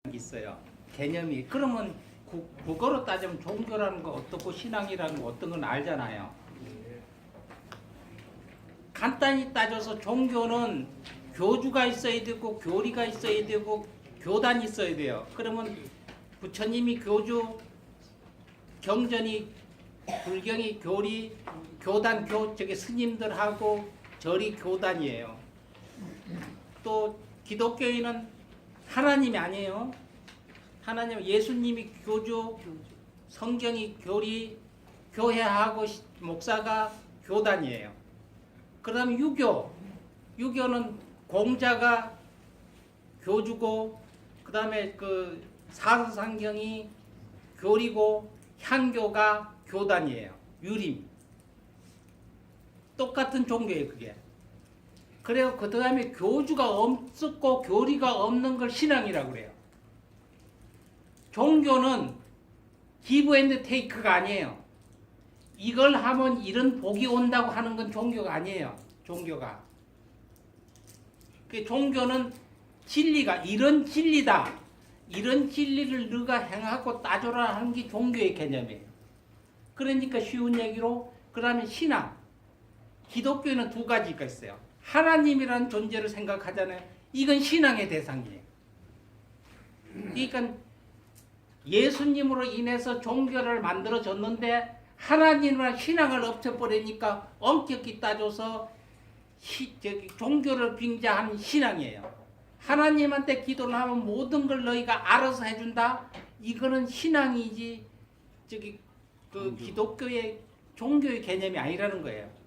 있어요. 개념이. 그러면 국어로 따지면 종교라는 거 어떻고 신앙이라는 거 어떤 건 알잖아요. 간단히 따져서 종교는 교주가 있어야 되고 교리가 있어야 되고 교단이 있어야 돼요. 그러면 부처님이 교주, 경전이 불경이 교리, 교단 저기 스님들하고 절이 교단이에요. 또 기독교인은 하나님이 아니에요. 하나님, 예수님이 교주, 성경이 교리, 교회하고 목사가 교단이에요. 그 다음에 유교는 공자가 교주고, 그 다음에 그 사서상경이 교리고, 향교가 교단이에요. 유림. 똑같은 종교예요, 그게. 그래요. 그 다음에 교주가 없었고 교리가 없는 걸 신앙이라고 그래요. 종교는 기브 앤드 테이크가 아니에요. 이걸 하면 이런 복이 온다고 하는 건 종교가 아니에요. 종교가. 그 종교는 진리가 이런 진리다. 이런 진리를 너가 행하고 따져라 하는 게 종교의 개념이에요. 그러니까 쉬운 얘기로 그 다음에 신앙. 기독교에는 두 가지가 있어요. 하나님이라는 존재를 생각하잖아요. 이건 신앙의 대상이에요. 그러니까 예수님으로 인해서 종교를 만들어졌는데 하나님이란 신앙을 없애버리니까 엄격히 따져서 종교를 빙자한 신앙이에요. 하나님한테 기도를 하면 모든 걸 너희가 알아서 해준다. 이거는 신앙이지 그 기독교의 종교의 개념이 아니라는 거예요.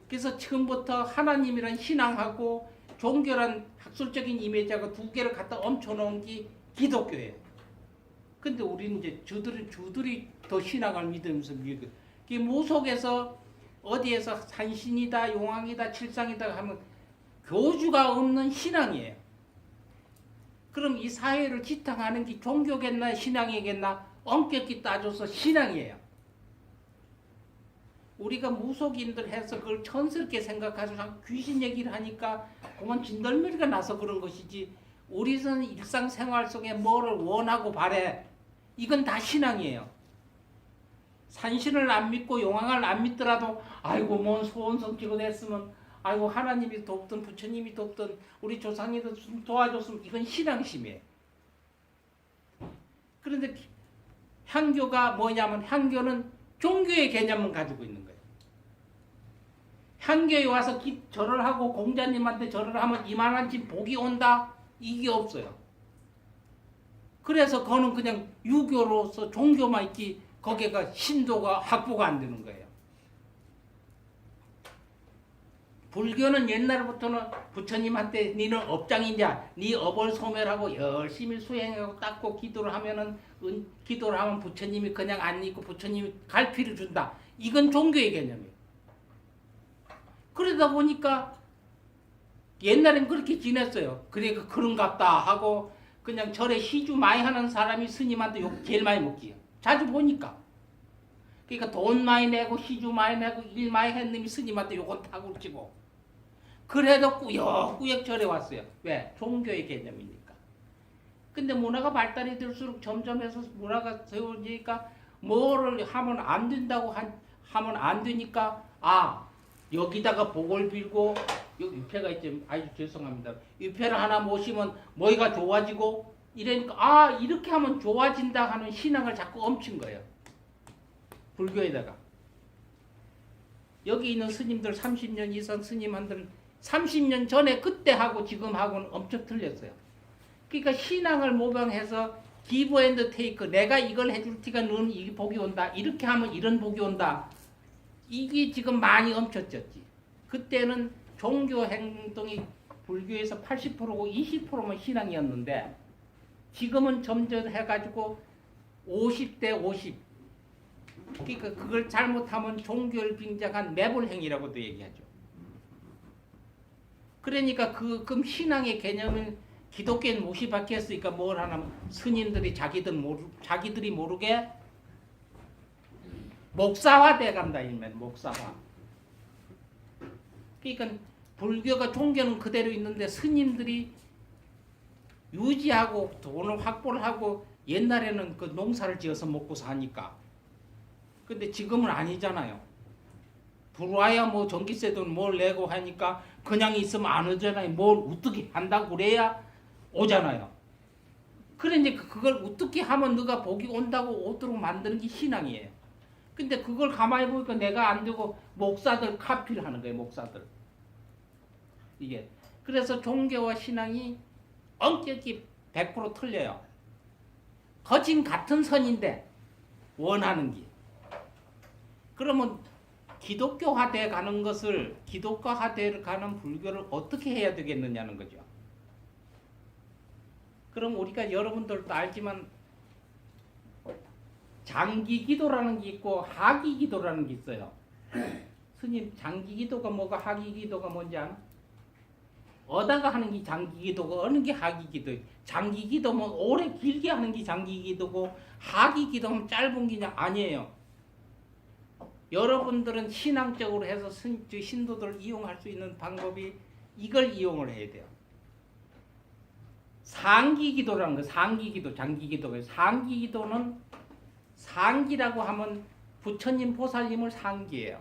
그래서 처음부터 하나님이란 신앙하고 종교란 학술적인 이미지하고 두 개를 갖다 얹혀놓은 게 기독교예요. 근데 우리는 이제 주들이 더 신앙을 믿으면서 그 모속에서 어디에서 산신이다, 용왕이다, 칠상이다 하면 교주가 없는 신앙이에요. 그럼 이 사회를 지탱하는 게 종교겠나 신앙이겠나 엄격히 따져서 신앙이에요. 우리가 무속인들 해서 그걸 천스럽게 생각해서 귀신 얘기를 하니까 그만 진덜머리가 나서 그런 것이지, 우리는 일상생활 속에 뭐를 원하고 바래. 이건 다 신앙이에요. 산신을 안 믿고 용왕을 안 믿더라도 아이고 뭔 소원성취가 됐으면 아이고 하나님이 돕든 부처님이 돕든 우리 조상님도 도와줬으면 이건 신앙심이에요. 그런데 향교가 뭐냐면 향교는 종교의 개념을 가지고 있는 거예요. 향교에 와서 절을 하고 공자님한테 절을 하면 이만한 집 복이 온다? 이게 없어요. 그래서 그거는 그냥 유교로서 종교만 있지 거기가 신도가 확보가 안 되는 거예요. 불교는 옛날부터는 부처님한테 니는 업장이냐, 니 업을 소멸하고 열심히 수행하고 닦고 기도를 하면은 기도를 하면 부처님이 그냥 안 있고 부처님이 갈피를 준다. 이건 종교의 개념이에요. 그러다 보니까 옛날엔 그렇게 지냈어요. 그러니까 그런갑다 하고 그냥 절에 시주 많이 하는 사람이 스님한테 욕 제일 많이 먹지요. 자주 보니까. 그러니까 돈 많이 내고 시주 많이 내고 일 많이 했는 놈이 스님한테 욕은 타고 치고. 그래도 꾸역꾸역 절에 왔어요. 왜? 종교의 개념이니까. 근데 문화가 발달이 될수록 점점 해서 문화가 세워지니까 뭐를 하면 안 된다고 하면 안 되니까 여기다가 복을 빌고 여기 위패가 있지. 아주 죄송합니다. 위패를 하나 모시면 뭐가 좋아지고 이러니까 이렇게 하면 좋아진다 하는 신앙을 자꾸 얹힌 거예요. 불교에다가. 여기 있는 스님들 30년 이상 스님한들은 30년 전에 그때하고 지금하고는 엄청 틀렸어요. 그러니까 신앙을 모방해서 기브 앤드 테이크, 내가 이걸 해줄 테니까 너는 이 복이 온다. 이렇게 하면 이런 복이 온다. 이게 지금 많이 얹혀졌지. 그때는 종교 행동이 불교에서 80%고 20%만 신앙이었는데 지금은 점점 해가지고 50대 50. 그러니까 그걸 잘못하면 종교를 빙자한 매불행위라고도 얘기하죠. 그러니까 그럼 신앙의 개념은 기독교는 못이 박혔으니까 뭘 하냐면 스님들이 자기들이 모르게 목사화 돼간다. 일면 목사화. 그러니까 불교가 종교는 그대로 있는데 스님들이 유지하고 돈을 확보를 하고 옛날에는 그 농사를 지어서 먹고 사니까. 근데 지금은 아니잖아요. 들어와야 뭐 전기세도 뭘 내고 하니까 그냥 있으면 안 오잖아요. 뭘 어떻게 한다고 그래야 오잖아요. 그러니까 그걸 어떻게 하면 너가 복이 온다고 오도록 만드는 게 신앙이에요. 근데 그걸 가만히 보니까 내가 안 되고 목사들 카피를 하는 거예요. 목사들. 이게. 그래서 종교와 신앙이 엄격히 100% 틀려요. 거진 같은 선인데 원하는 게. 그러면 기독교화돼 가는 것을 기독교화돼 가는 불교를 어떻게 해야 되겠느냐는 거죠. 그럼 우리가 여러분들도 알지만 장기기도라는 게 있고 하기기도라는 게 있어요. 스님 장기기도가 뭐가 하기기도가 뭔지 아나? 어다가 하는 게 장기기도고 어느 게 하기기도. 장기기도면 오래 길게 하는 게 장기기도고 하기기도면 짧은 게 아니에요. 여러분들은 신앙적으로 해서 신도들을 이용할 수 있는 방법이 이걸 이용을 해야 돼요. 상기기도라는 거, 상기기도, 장기기도가 상기기도는 상기라고 하면 부처님 보살님을 상기해요.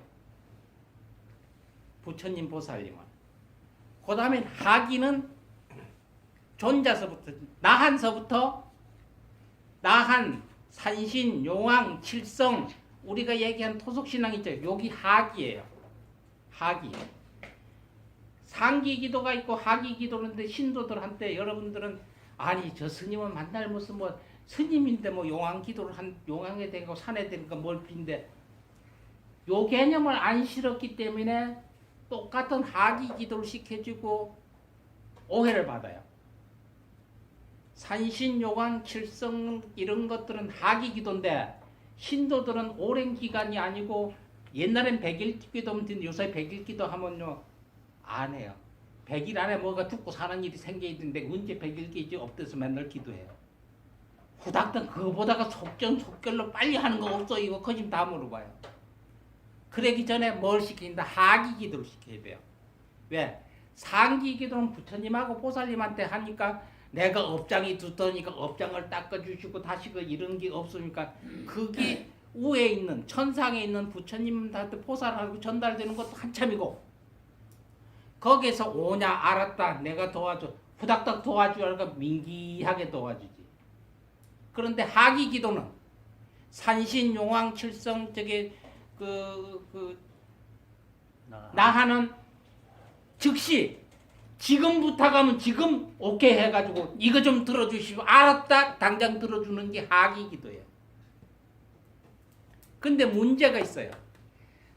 부처님 보살님을. 그 다음에 하기는 존자서부터 나한서부터 나한, 산신, 용왕, 칠성 우리가 얘기한 토속신앙 있죠. 여기 하기예요. 하기. 상기기도가 있고 하기기도인데 신도들한테 여러분들은 아니 저 스님은 만날 무슨 뭐 스님인데 뭐 용왕기도를 한 용왕에 된 거 산에 된 거 뭘 빈데 요 개념을 안 실었기 때문에 똑같은 하기기도를 시켜주고 오해를 받아요. 산신, 용왕, 칠성 이런 것들은 하기기도인데 신도들은 오랜 기간이 아니고 옛날엔 100일 기도면 요새 100일 기도하면요 안 해요. 100일 안에 뭐가 죽고 사는 일이 생겨있는데 언제 100일 기지 없대서 맨날 기도해요. 후닥닥 그거보다가 속전속결로 빨리 하는 거 없어 이거 거짓 다 물어봐요. 그러기 전에 뭘 시킨다? 하기기도를 시켜야 돼요. 왜? 상기기도는 부처님하고 보살님한테 하니까 내가 업장이 두터니까 업장을 닦아주시고 다시 그 이런 게 없으니까 그게 우에 있는 천상에 있는 부처님한테 보살하고 전달되는 것도 한참이고 거기서 오냐 알았다 내가 도와줘 후닥닥 도와주니까 민기하게 도와주지. 그런데 하기기도는 산신 용왕 칠성 저게 나하는 즉시 지금 부탁하면 지금 오케이 해가지고 이거 좀 들어주시고 알았다 당장 들어주는 게 하기기도예요. 근데 문제가 있어요.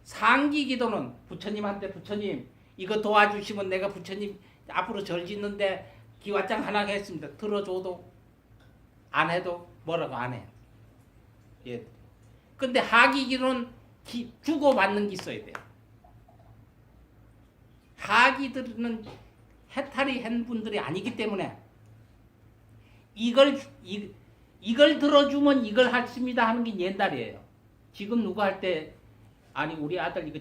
상기기도는 부처님한테 부처님 이거 도와주시면 내가 부처님 앞으로 절 짓는데 기와장 하나 했습니다. 들어줘도 안 해도 뭐라고 안 해요. 예. 근데 하기기도는 주고받는 게 있어야 돼요. 하기들은 해탈이 한 분들이 아니기 때문에 이걸 들어주면 이걸 하십니다 하는 게 옛날이에요. 지금 누가 할 때 아니 우리 아들 이거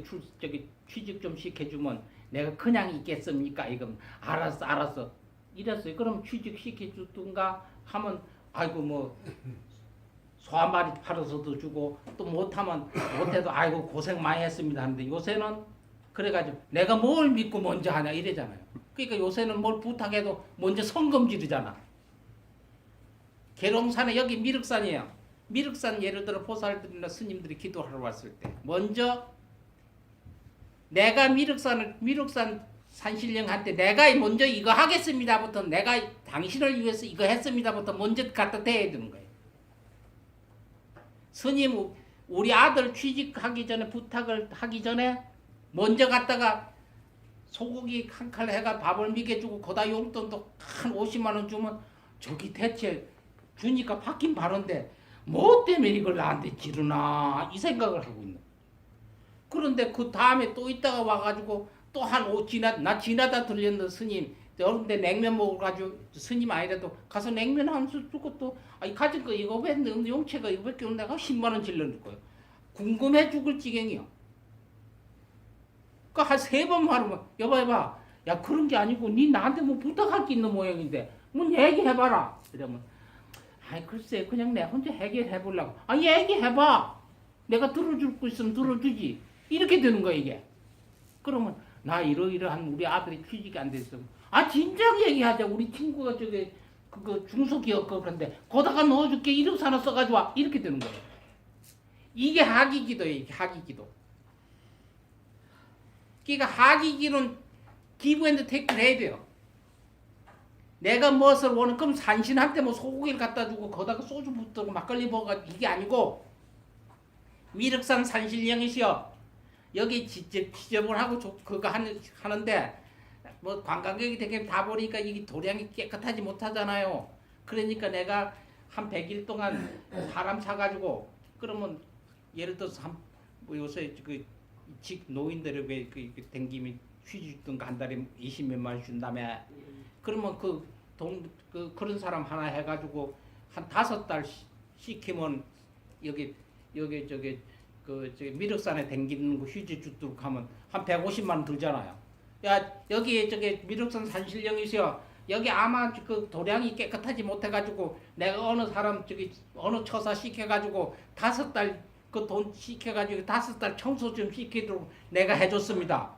취직 좀 시켜주면 내가 그냥 있겠습니까? 이건 알았어 이랬어요. 그럼 취직 시켜주든가 하면 아이고 뭐 소 한 마리 팔아서도 주고 또 못하면 못해도 아이고 고생 많이 했습니다 하는데 요새는 그래가지고 내가 뭘 믿고 먼저 하냐 이래잖아요. 그러니까 요새는 뭘 부탁해도 먼저 성금 지르잖아. 계룡산에 여기 미륵산이에요. 미륵산 예를 들어 보살들이나 스님들이 기도하러 왔을 때 먼저 내가 미륵산 산신령한테 내가 먼저 이거 하겠습니다부터 내가 당신을 위해서 이거 했습니다부터 먼저 갖다 대야 되는 거예요. 스님 우리 아들 취직하기 전에 부탁을 하기 전에 먼저 갔다가 소고기 한 칼 해가 밥을 먹여주고 거다 용돈도 한 50만 원 주면 저기 대체 주니까 받긴 바른데 뭐 때문에 이걸 나한테 지르나 이 생각을 하고 있는. 그런데 그 다음에 또 있다가 와가지고 또 나 지나다 들렸는 스님 여런데 냉면 먹어가지고 스님 아니라도 가서 냉면 한 술 주고 또 아이 가진 거 이거 왜 용채가 이거밖에 없는데 내가 10만 원 질러줄 거예요. 궁금해 죽을 지경이요. 그 한 3번 말하면 여봐 야 그런 게 아니고 니 나한테 뭐 부탁할 게 있는 모양인데 뭐 얘기해봐라. 이러면 아이 글쎄 그냥 내 혼자 해결해보려고. 아 얘기해봐. 내가 들어줄 거 있으면 들어주지. 이렇게 되는 거야 이게. 그러면 나 이러이러한 우리 아들이 취직이 안 됐어. 아 진작 얘기하자. 우리 친구가 저기 그거 중소기업 그런데 거다가 넣어줄게. 이력서 하나 써가지고 와. 이렇게 되는 거예요. 이게 하기기도예요. 이게 하기기도. 그러니까 하기기는 기부했는데 태클 해야 돼요. 내가 무엇을 원하는 그럼 산신한테 뭐 소고기를 갖다 주고 거다가 소주 붓고 막걸리 먹어 이게 아니고 미륵산 산신령이시여 여기 지저분하고 그거 하는데 뭐 관광객이 되게 다 보니까 이게 도량이 깨끗하지 못하잖아요. 그러니까 내가 한 100일 동안 사람 사가지고 그러면 예를 들어서 뭐 요새 직 노인들을 왜 댕기면 휴지 주던가 한 달에 20몇만 원 준다며. 그러면 그런 사람 하나 해가지고 한 5달 시키면 여기 저기 미륵산에 댕기는 거 휴지 주도록 하면 한 150만 원 들잖아요. 야 여기 저기 미륵산 산신령이시여 여기 아마 그 도량이 깨끗하지 못해가지고 내가 어느 사람 저기 어느 처사 시켜가지고 5달 그 돈 시켜가지고 5달 청소 좀 시키도록 내가 해줬습니다.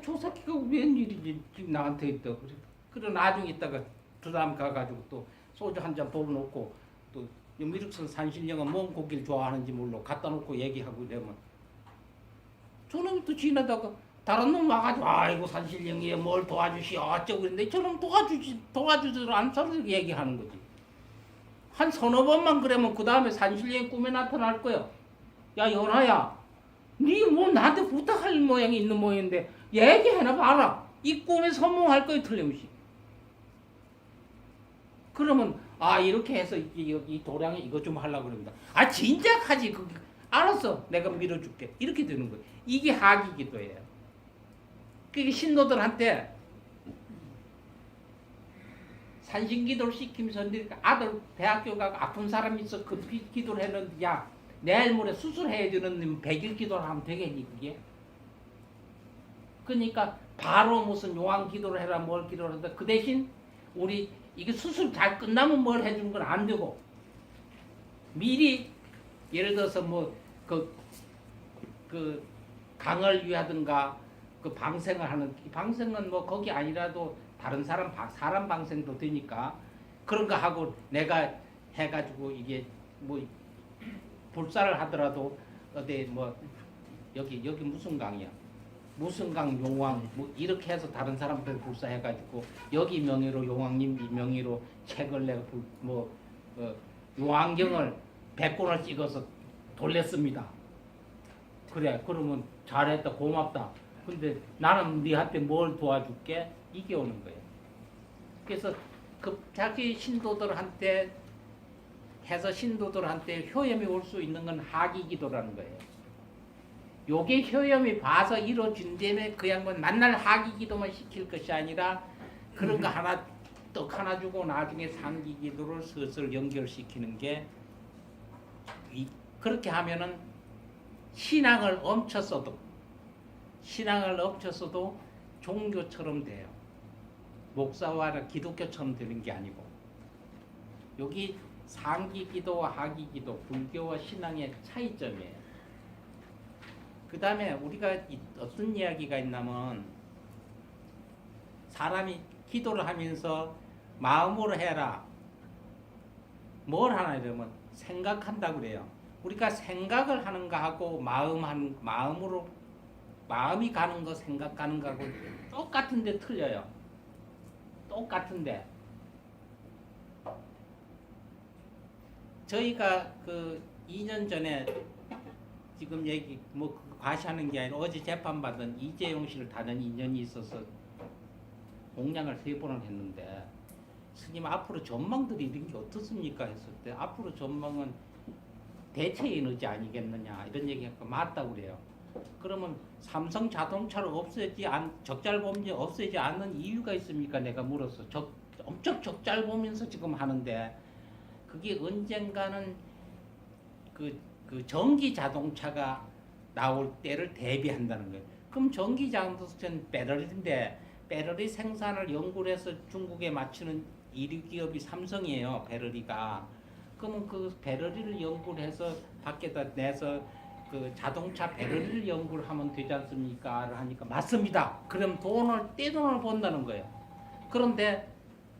저 새끼가 웬일이지 나한테 있다. 그래 나중에 있다가 두 사람 가가지고 또 소주 한 잔 부어놓고 또 미륵산 산신령은 뭔 고기를 좋아하는지 몰라 갖다 놓고 얘기하고 이러면 저놈이 또 지나다가 다른 놈 와가지고 아이고 산신령이 뭘 도와주시오 어쩌고 그랬는데 저놈 도와주지도 않아서 얘기하는 거지. 한 서너 번만 그러면 그 다음에 산신령이 꿈에 나타날 거야. 야 연하야 니 뭐 나한테 부탁할 모양이 있는 모양인데 얘기해나 봐라. 이 꿈에 선몽할 거야 틀림없이. 그러면 아 이렇게 해서 이 도량이 이거 좀 하려고 그럽니다. 아 진작 하지. 알았어 내가 밀어줄게. 이렇게 되는 거예요. 이게 하기기도예요. 그게 신도들한테 산신기도를 시키면서 아들 대학교 가고 아픈 사람이 있어 그 기도를 했는데 야 내일 모레 수술해야 되는 100일 기도를 하면 되겠니 그게? 그러니까 바로 무슨 요한 기도를 해라 뭘 기도를 한다. 그 대신 우리 이게 수술 잘 끝나면 뭘 해주는 건 안 되고 미리 예를 들어서 뭐 그 강을 위하든가 그 방생을 하는 방생은 뭐 거기 아니라도 다른 사람 방생도 되니까 그런 거 하고 내가 해가지고 이게 뭐 불사를 하더라도 어디 뭐 여기 무슨 강이야 무슨 강 용왕 뭐 이렇게 해서 다른 사람들 불사해가지고 여기 명의로 용왕님 명의로 책을 내가 용왕경을 100권을 찍어서 돌렸습니다. 그래 그러면 잘했다 고맙다. 근데 나는 네한테 뭘 도와줄게 이게 오는 거예요. 그래서 그 자기 신도들한테 해서 신도들한테 효염이 올 수 있는 건 하기기도라는 거예요. 요게 효염이 봐서 이루어진다면 그 양반 만날 하기기도만 시킬 것이 아니라 그런 거 하나 떡 하나 주고 나중에 상기기도를 슬슬 연결시키는 게 그렇게 하면은 신앙을 멈췄어도 종교처럼 돼요. 목사와 기독교처럼 되는 게 아니고 여기 상기기도와 하기기도 불교와 신앙의 차이점이에요. 그 다음에 우리가 어떤 이야기가 있냐면 사람이 기도를 하면서 마음으로 해라. 뭘 하나 이러면 생각한다고 그래요. 우리가 생각을 하는 거하고 마음으로 마음이 가는 거 생각하는 거하고 똑같은데 틀려요. 똑같은데 저희가 그 2년 전에 지금 얘기 뭐 과시하는 게 아니라 어제 재판받은 이재용 씨를 다른 인연이 있어서 공양을 3번을 했는데 스님 앞으로 전망들이 이런 게 어떻습니까 했을 때 앞으로 전망은 대체 에너지 아니겠느냐 이런 얘기가 맞다고 그래요. 그러면 삼성 자동차를 적잘범죄 없애지 않는 이유가 있습니까? 내가 물었어. 엄청 적잘보면서 지금 하는데 그게 언젠가는 그 전기 자동차가 나올 때를 대비한다는 거예요. 그럼 전기 자동차는 배터리인데 배터리 생산을 연구를 해서 중국에 맞추는 1위 기업이 삼성이에요. 배러리가. 그러면 그 배러리를 연구를 해서 밖에다 내서 그 자동차 배러리를 연구를 하면 되지 않습니까? 하니까 맞습니다. 그럼 떼돈을 번다는 거예요. 그런데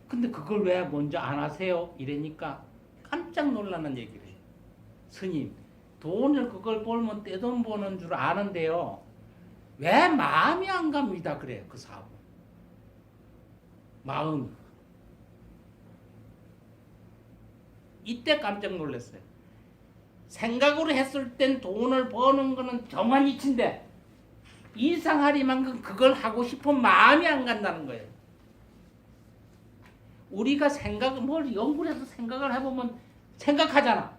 근데 그걸 왜 먼저 안 하세요? 이러니까 깜짝 놀라는 얘기를 해요. 스님, 돈을 그걸 벌면 떼돈 버는 줄 아는데요. 왜 마음이 안 갑니다. 그래요. 그 사업은. 마음이. 이때 깜짝 놀랐어요. 생각으로 했을 땐 돈을 버는 거는 정한이치인데 일상하리만큼 그걸 하고 싶은 마음이 안 간다는 거예요. 우리가 뭘 연구를 해서 생각을 해보면 생각하잖아.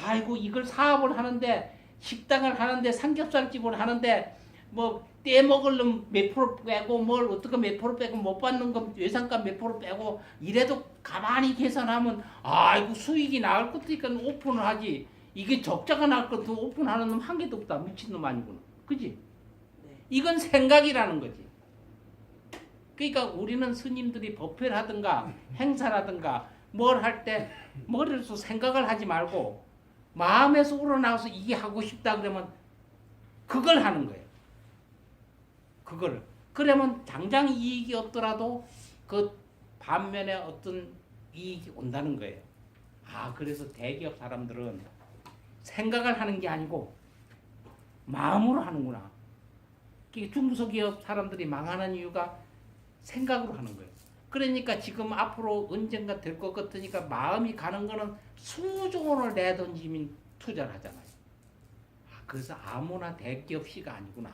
아이고 이걸 사업을 하는데 식당을 하는데 삼겹살집을 하는데 뭐 떼먹으려면 몇 프로 빼고 뭘 어떻게 몇 프로 빼고 못 받는 건 예상값 몇 프로 빼고 이래도 가만히 계산하면 아이고 수익이 나을 것이니까 오픈을 하지. 이게 적자가 날 것도 오픈하는 놈 한 개도 없다. 미친놈 아니구나. 그지? 이건 생각이라는 거지. 그러니까 우리는 스님들이 법회를 하든가 행사라든가 뭘 할 때 머리에서 생각을 하지 말고 마음에서 우러나와서 이게 하고 싶다 그러면 그걸 하는 거예요. 그거를. 그러면 당장 이익이 없더라도 그 반면에 어떤 이익이 온다는 거예요. 아, 그래서 대기업 사람들은 생각을 하는 게 아니고 마음으로 하는구나. 중소기업 사람들이 망하는 이유가 생각으로 하는 거예요. 그러니까 지금 앞으로 언젠가 될 것 같으니까 마음이 가는 거는 수조 원을 내던지면 투자를 하잖아요. 아, 그래서 아무나 대기업시가 아니구나.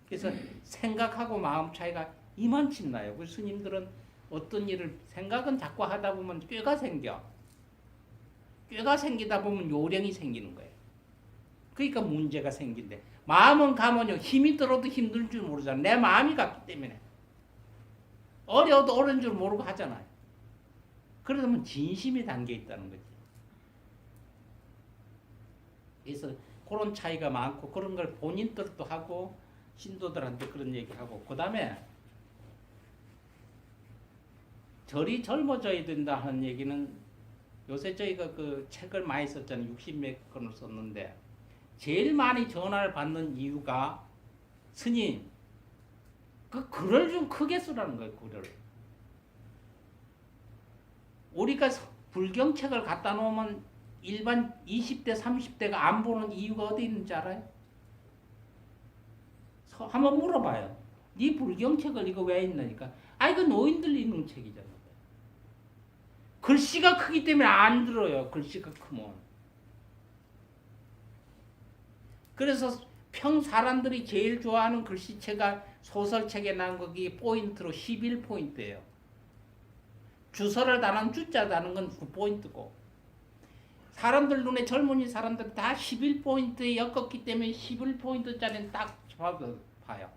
그래서 생각하고 마음 차이가 이만큼 나요. 그 스님들은 어떤 일을 생각은 자꾸 하다 보면 꾀가 생겨. 꾀가 생기다 보면 요령이 생기는 거예요. 그러니까 문제가 생긴대. 마음은 가면요 힘이 들어도 힘들 줄 모르잖아. 내 마음이 갔기 때문에. 어려워도 어려운 줄 모르고 하잖아요. 그러면 진심이 담겨 있다는 거지. 그래서 그런 차이가 많고 그런 걸 본인들도 하고 신도들한테 그런 얘기하고 그 다음에 절이 젊어져야 된다 하는 얘기는 요새 저희가 그 책을 많이 썼잖아요. 60몇 권을 썼는데 제일 많이 전화를 받는 이유가 스님 그 글을 좀 크게 쓰라는 거예요. 글을. 우리가 불경책을 갖다 놓으면 일반 20대 30대가 안 보는 이유가 어디 있는지 알아요? 한번 물어봐요. 네 불경책을 이거 왜 있나니까 아 이거 노인들 읽는 책이잖아. 글씨가 크기 때문에 안 들어요. 글씨가 크면. 그래서 사람들이 제일 좋아하는 글씨체가 소설책에 난 거기 포인트로 11포인트예요. 주소를 다는 주자 다는 건 9포인트고 사람들 눈에 젊은이 사람들 다 11포인트에 엮었기 때문에 11포인트짜리는 딱 봐요.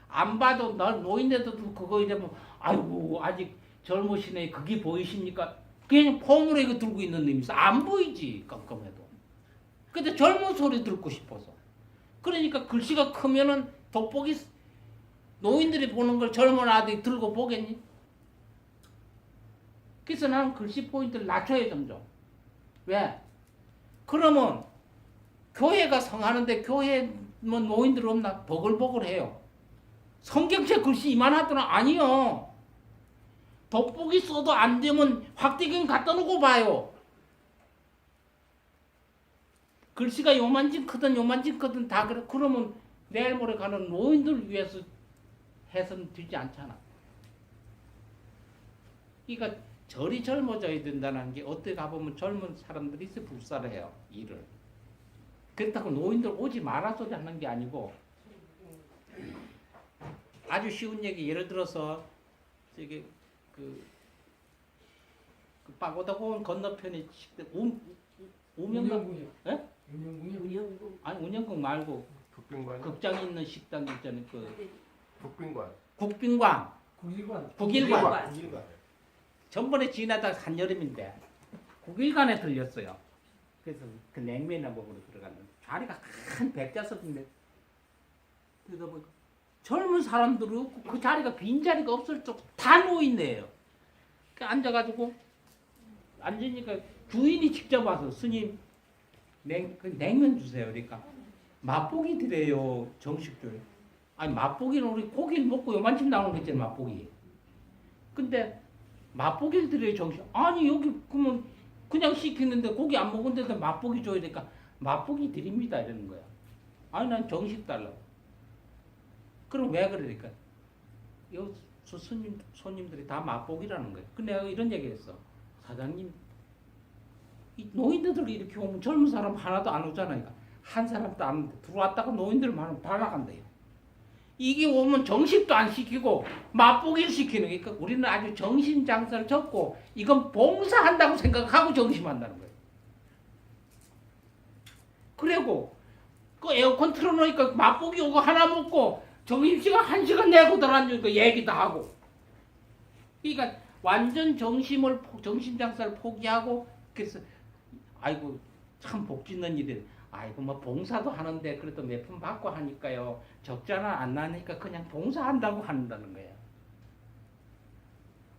안 봐도 노인네들도 그거 이러면 아이고 아직 젊으시네 그게 보이십니까? 그냥 폼으로 이거 들고 있는 놈이 있어. 안 보이지 깜깜해도. 근데 젊은 소리 듣고 싶어서. 그러니까 글씨가 크면은 돋보기 노인들이 보는 걸 젊은 아들이 들고 보겠니? 그래서 나는 글씨 포인트를 낮춰요 점점. 왜? 그러면 교회가 성하는데 교회면 노인들 없나? 보글보글해요. 성경책 글씨 이만하더나 아니요. 돋보기 써도 안 되면 확대경 갖다 놓고 봐요. 글씨가 요만큼 크든 요만큼 크든 다 그래. 그러면 내일 모레 가는 노인들 위해서 해서는 되지 않잖아. 그러니까 절이 젊어져야 된다는 게 어떻게 가보면 젊은 사람들이 있어 불사를 해요. 일을. 그렇다고 노인들 오지 마라 소리 하는 게 아니고 아주 쉬운 얘기 예를 들어서 저기 그 파고다 공원 건너편에 우명궁 예? 운영국 아니 운영궁 말고 국빈관. 극장이 있는 식당 있잖아요. 그 국빈관. 국빈관 국일관 국일관. 국빈관. 전번에 지나다 한여름인데 국일관에 들렸어요. 그래서 그 냉면이나 먹으러 들어갔는데 자리가 한 100자석인데 젊은 사람들은 그 자리가 빈 자리가 없을 쪽 다 노인네요. 앉아가지고 앉으니까 주인이 직접 와서 스님 냉면 주세요. 그러니까 맛보기 드려요. 정식줄. 아니 맛보기는 우리 고기를 먹고 요만큼 나오는 거 있잖아요. 맛보기. 근데 맛보기를 드려요. 정식. 아니 여기 그러면 그냥 시키는데 고기 안 먹은데도 맛보기 줘야 되니까 맛보기 드립니다. 이러는 거야. 아니 난 정식 달라고. 그럼 왜 그러니까 요 손님들이 다 맛보기라는 거예요. 근데 내가 이런 얘기했어. 사장님, 이 노인들 이렇게 오면 젊은 사람 하나도 안 오잖아요. 한 사람도 안 오는데 들어왔다가 노인들만 다 나간대요. 이게 오면 정식도 안 시키고 맛보기를 시키는 거니까 우리는 아주 정신 장사를 접고 이건 봉사한다고 생각하고 정심한다는 거예요. 그리고 그 에어컨 틀어놓으니까 맛보기 오고 하나 먹고 점심시간 1시간 내고 들어앉으니까 얘기도 하고. 그러니까 완전 정신 장사를 포기하고 그래서 아이고 참 복짓는 일이 아이고 뭐 봉사도 하는데 그래도 몇 푼 받고 하니까요 적자는 안 나니까 그냥 봉사한다고 한다는 거예요.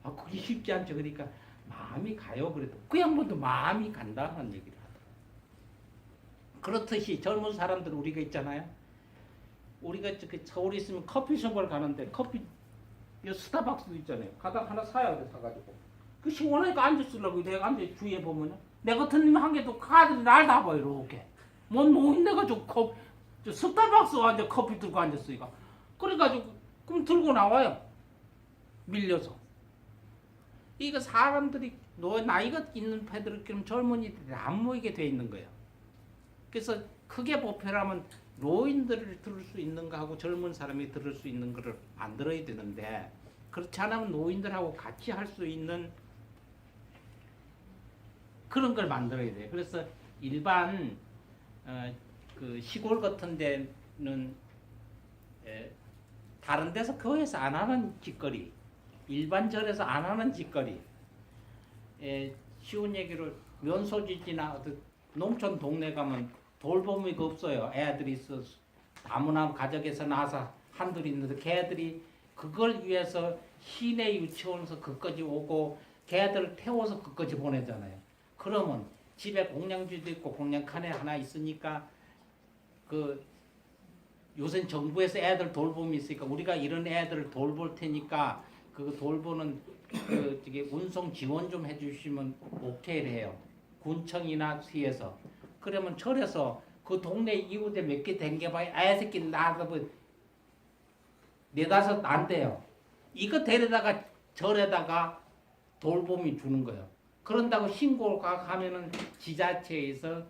아 그게 쉽지 않죠. 그러니까 마음이 가요. 그래도 그 양반도 마음이 간다는 얘기를 하더라고요. 그렇듯이 젊은 사람들 우리가 있잖아요. 우리가 서울에 있으면 커피숍을 가는데 커피 스타벅스도 있잖아요. 가다 하나 사야 돼. 사가지고 그 시원하니까 앉아 쓰려고 내가 앉아 주위에 보면은 내 같은 님 한 개도 카드를 날 다 봐요. 이렇게 뭔 노인네가 스타벅스 앉아 커피 들고 앉았으니까 그래가지고 그럼 들고 나와요. 밀려서. 이거 사람들이 나이가 있는 패들 그럼 젊은이들이 안 모이게 돼 있는 거예요. 그래서 크게 보편하면 노인들을 들을 수 있는 거하고 젊은 사람이 들을 수 있는 거를 안 들어야 되는데 그렇지 않으면 노인들하고 같이 할 수 있는 그런 걸 만들어야 돼요. 그래서 일반 그 시골 같은 데는 다른 데서 교회에서 안 하는 짓거리, 일반 절에서 안 하는 짓거리. 쉬운 얘기를 면소지지나 농촌 동네 가면 돌보미가 없어요. 애들이 있어 다문화 가족에서 나와서 한둘 있는데 걔들이 그걸 위해서 시내 유치원에서 그까지 오고 걔들을 태워서 그까지 보내잖아요. 그러면 집에 공양주도 있고 공양칸에 하나 있으니까 그 요새 정부에서 애들 돌봄이 있으니까 우리가 이런 애들을 돌볼 테니까 그 돌보는 그 운송 지원 좀 해주시면 오케이를 해요. 군청이나 시에서. 그러면 절에서 그 동네 이웃에 몇 개 댕겨봐야 애새끼 나서 뭐 네다섯 안 돼요. 이거 데려다가 절에다가 돌봄이 주는 거예요. 그런다고 신고가 가면은 지자체에서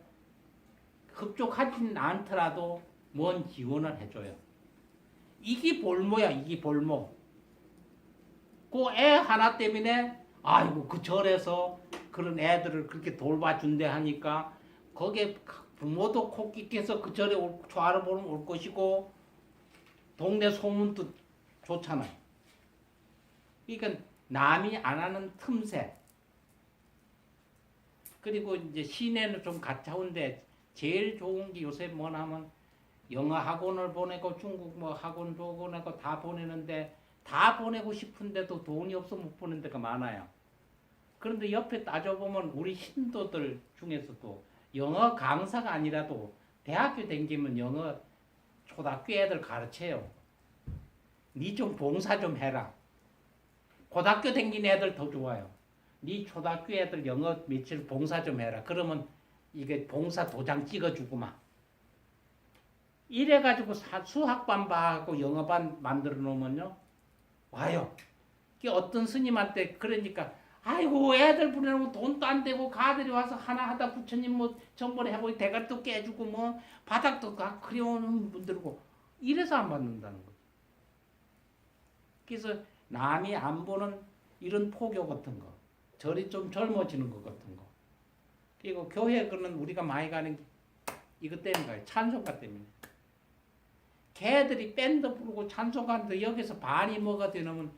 흡족하지는 않더라도 뭔 지원을 해줘요. 이게 볼모야. 이게 볼모. 그 애 하나 때문에 아이고 그 절에서 그런 애들을 그렇게 돌봐준대 하니까 거기에 부모도 코끼께서 그 절에 좌를 보면 올 것이고 동네 소문도 좋잖아요. 그러니까 남이 안 하는 틈새. 그리고 이제 시내는 좀 가까운데 제일 좋은 게 요새 뭐냐면 영어 학원을 보내고 중국 뭐 학원 보내고 다 보내는데 다 보내고 싶은데도 돈이 없어 못 보낸 데가 많아요. 그런데 옆에 따져보면 우리 신도들 중에서도 영어 강사가 아니라도 대학교 다니면 영어 초등학교 애들 가르쳐요. 니 좀 봉사 좀 해라. 고등학교 다니는 애들 더 좋아요. 니 초등학교 애들 영어 며칠 봉사 좀 해라. 그러면 이게 봉사 도장 찍어주고 막. 이래가지고 수학반 하고 영어반 만들어 놓으면요. 와요. 어떤 스님한테 그러니까 아이고 애들 보내놓고 돈도 안 되고 가들이 와서 하나 하다 부처님 뭐 전번에 해보니 대가리도 깨주고 뭐 바닥도 그려오는 분들고 이래서 안 받는다는 거죠. 그래서 남이 안 보는 이런 포교 같은 거 절이 좀 젊어지는 것 같은 거 그리고 교회 그는 우리가 많이 가는 게 이것 때문에 가요. 찬송가 때문에. 걔들이 밴드 부르고 찬송가인데 여기서 반이 뭐가 되냐면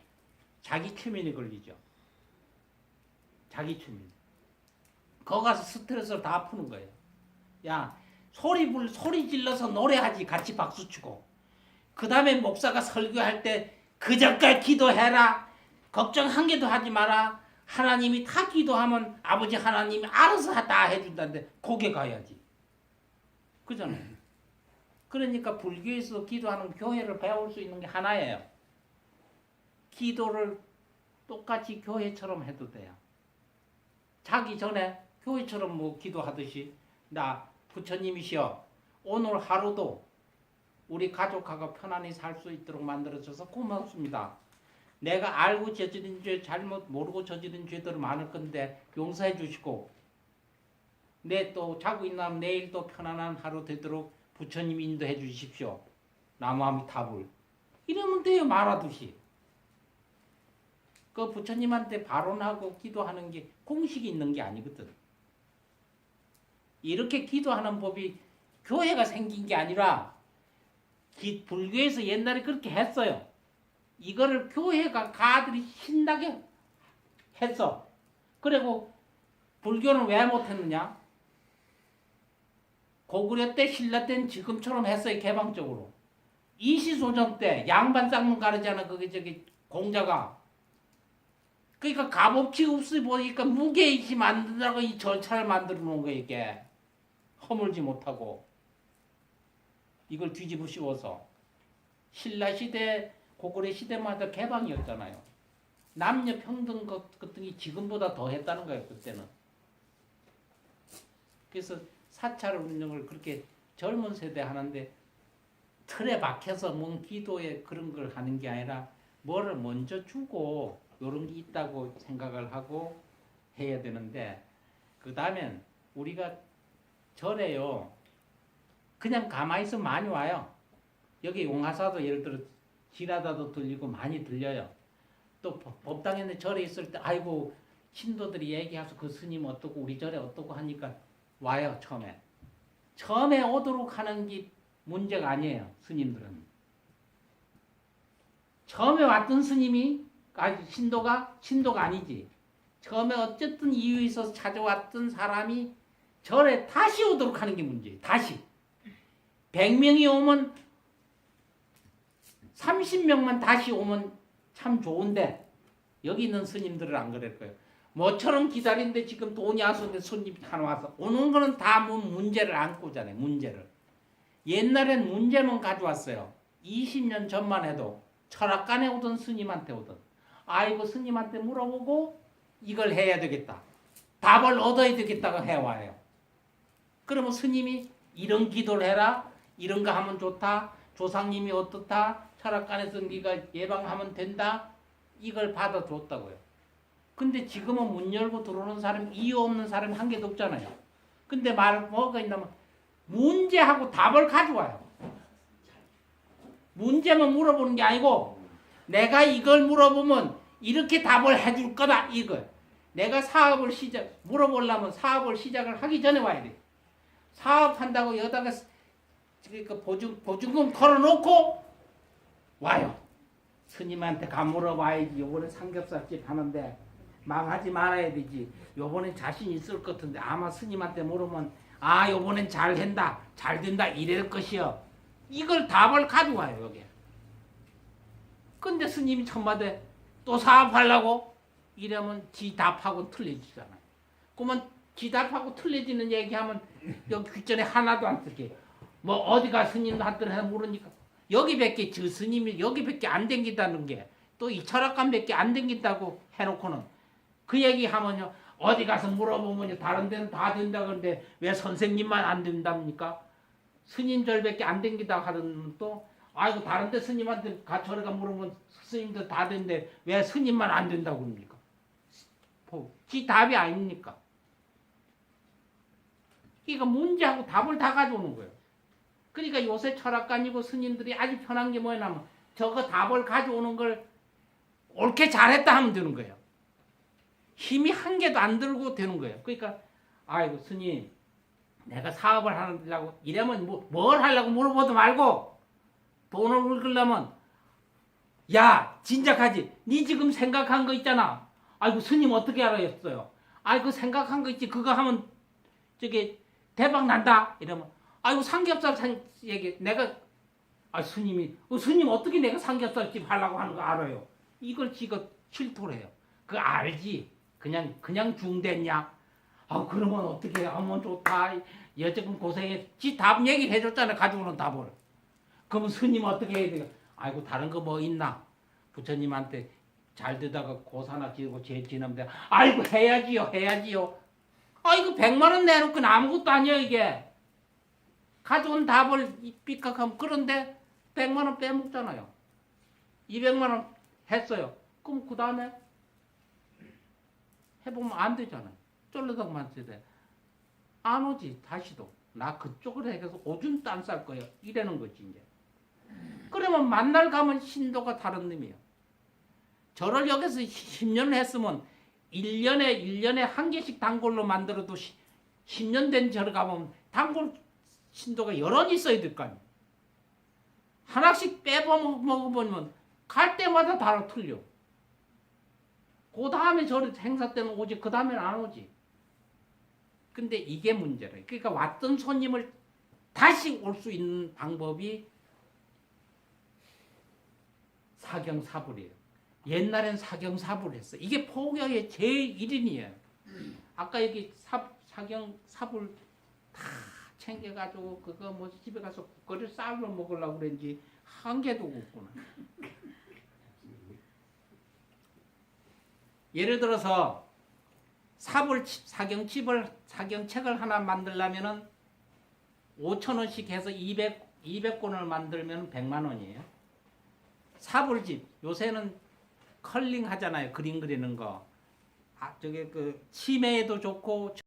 자기 최면이 걸리죠. 자기 최면. 거기 가서 스트레스를 다 푸는 거예요. 야 소리 질러서 노래하지 같이 박수치고 그 다음에 목사가 설교할 때 그저께 기도해라. 걱정 한 개도 하지 마라. 하나님이 다 기도하면 아버지 하나님이 알아서 다 해준다는데 거기에 가야지. 그잖아요. 그러니까 불교에서 기도하는 교회를 배울 수 있는 게 하나예요. 기도를 똑같이 교회처럼 해도 돼요. 자기 전에 교회처럼 뭐 기도하듯이 나 부처님이시여 오늘 하루도 우리 가족하고 편안히 살 수 있도록 만들어줘서 고맙습니다. 내가 알고 저지른 죄, 잘못 모르고 저지른 죄들 많을 건데 용서해 주시고 내 또 자고 있나면 내일 또 편안한 하루 되도록 부처님 인도해 주십시오. 나무아미타불. 이러면 돼요. 말하듯이. 그 부처님한테 발언하고 기도하는 게 공식이 있는 게 아니거든. 이렇게 기도하는 법이 교회가 생긴 게 아니라 불교에서 옛날에 그렇게 했어요. 이거를 교회가 가들이 신나게 했어. 그리고 불교는 왜 못했느냐? 고구려 때, 신라 때는 지금처럼 했어요. 개방적으로. 이시소정 때 양반 쌍문 가르잖아. 그게 저기 공자가. 그러니까 값없이 없이 보니까 무게이시 만든다고 이 절차를 만들어 놓은 거예요. 이게. 허물지 못하고. 이걸 뒤집어 씌워서. 신라 시대, 고구려 시대마다 개방이었잖아요. 남녀 평등 같은 지금보다 더 했다는 거예요. 그때는. 그래서 사찰 운영을 그렇게 젊은 세대 하는데 틀에 박혀서 뭔 기도에 그런 걸 하는 게 아니라 뭐를 먼저 주고 이런 게 있다고 생각을 하고 해야 되는데 그 다음엔 우리가 절에요. 그냥 가만히 있으면 많이 와요. 여기 용화사도 예를 들어 지라다도 들리고 많이 들려요. 또 법당에 절에 있을 때 아이고 신도들이 얘기해서 그 스님 어떻고 우리 절에 어떻고 하니까 와요. 처음에 오도록 하는 게 문제가 아니에요. 스님들은. 처음에 왔던 스님이 신도가 아니지. 처음에 어쨌든 이유 있어서 찾아왔던 사람이 절에 다시 오도록 하는 게 문제예요. 다시. 100명이 오면 30명만 다시 오면 참 좋은데 여기 있는 스님들은 안 그럴 거예요. 뭐처럼 기다리는데 지금 돈이 와서 손님이 하나 와서 오는 거는 다 뭐 문제를 안고 오잖아요. 문제를. 옛날엔 문제만 가져왔어요. 20년 전만 해도 철학관에 오던 스님한테 오던 아이고 스님한테 물어보고 이걸 해야 되겠다. 답을 얻어야 되겠다고 해와요. 그러면 스님이 이런 기도를 해라. 이런 거 하면 좋다. 조상님이 어떻다. 철학관에서 네가 예방하면 된다. 이걸 받아줬다고요. 근데 지금은 문 열고 들어오는 사람 이유 없는 사람이 한 개도 없잖아요. 근데 뭐가 있냐면 문제하고 답을 가져와요. 문제만 물어보는 게 아니고 내가 이걸 물어보면 이렇게 답을 해줄 거다. 이거. 내가 사업을 물어보려면 사업을 시작을 하기 전에 와야 돼. 사업한다고 여다가 보증금 털어놓고 와요. 스님한테 가 물어봐야지. 요번에 삼겹살집 하는데 망하지 말아야 되지. 요번엔 자신 있을 것 같은데 아마 스님한테 물으면 아 요번엔 잘 된다. 잘 된다. 이럴 것이요. 이걸 답을 가져와요. 여기. 근데 스님이 천마대 또 사업하려고 이러면 지 답하고 틀려지잖아요. 그러면 지 답하고 틀려지는 얘기하면 여기 귓전에 하나도 안 쓰게. 뭐 어디가 스님한테 모르니까 여기밖에 저 스님이 여기밖에 안 댕긴다는 게 또 이 철학관밖에 안 댕긴다고 해놓고는 그 얘기하면요 어디 가서 물어보면 다른 데는 다 된다 그러는데 왜 선생님만 안 된답니까? 스님절밖에 안 댕긴다고 하는 또 아이고 다른 데 스님한테 저리가 물으면 스님들 다 된대 왜 스님만 안 된다고 그럽니까? 지 답이 아닙니까? 그러니까 문제하고 답을 다 가져오는 거예요. 그러니까 요새 철학관이고 스님들이 아주 편한 게 뭐냐면 저거 답을 가져오는 걸 옳게 잘했다 하면 되는 거예요. 힘이 한 개도 안 들고 되는 거예요. 그러니까 아이고 스님 내가 사업을 하려고 이러면 뭘 하려고 물어보도 말고 돈을 긁으려면 야 진작하지. 네 지금 생각한 거 있잖아. 아이고 스님 어떻게 알아였어요? 아이고 생각한 거 있지. 그거 하면 저게 대박 난다. 이러면 아이고 삼겹살 얘기 내가 스님이 스님 어떻게 내가 삼겹살집 하려고 하는 거 알아요? 이걸 지가 실토를 해요. 그거 알지. 그냥 중됐냐? 아 그러면 어떻게 하면 좋다. 여태껏 고생해. 지 답 얘기를 해줬잖아. 가지고는 답을. 그러면 스님 어떻게 해야 돼? 아이고 다른 거 뭐 있나? 부처님한테 잘 되다가 고사나 지고 죄 지나면 돼. 아이고 해야지요. 아이고 100만 원 내놓고 아무것도 아니야 이게. 가져온 답을 삐깍하면 그런데 100만 원 빼먹잖아요. 200만 원 했어요. 그럼 그 다음에 해보면 안 되잖아요. 쫄르덕만 쓰대. 안 오지 다시도. 나 그쪽으로 해서 오줌 딴 쌀 거야. 이래는 거지 이제. 그러면 만날 가면 신도가 다른 놈이에요. 저를 여기서 10년을 했으면 1년에 한 개씩 단골로 만들어도 10년 된 절을 가면 단골 신도가 여럿 있어야 될 거 아니에요. 하나씩 먹어보면 갈 때마다 다 틀려. 그 다음에 저를 행사 때는 오지 그 다음에는 안 오지. 근데 이게 문제래. 그러니까 왔던 손님을 다시 올 수 있는 방법이 사경사불이에요. 옛날엔 사경사불 했어. 이게 포교의 제1인이에요. 아까 여기 사경사불 다 챙겨가지고 그거 뭐 집에 가서 국거리 쌀로 먹으려고 그랬는지 한 개도 없구나. 예를 들어서 사경책을 하나 만들려면은 5,000원씩 해서 200권을 만들면 100만 원이에요. 사불집 요새는 컬링 하잖아요. 그림 그리는 거. 저게 그 치매에도 좋고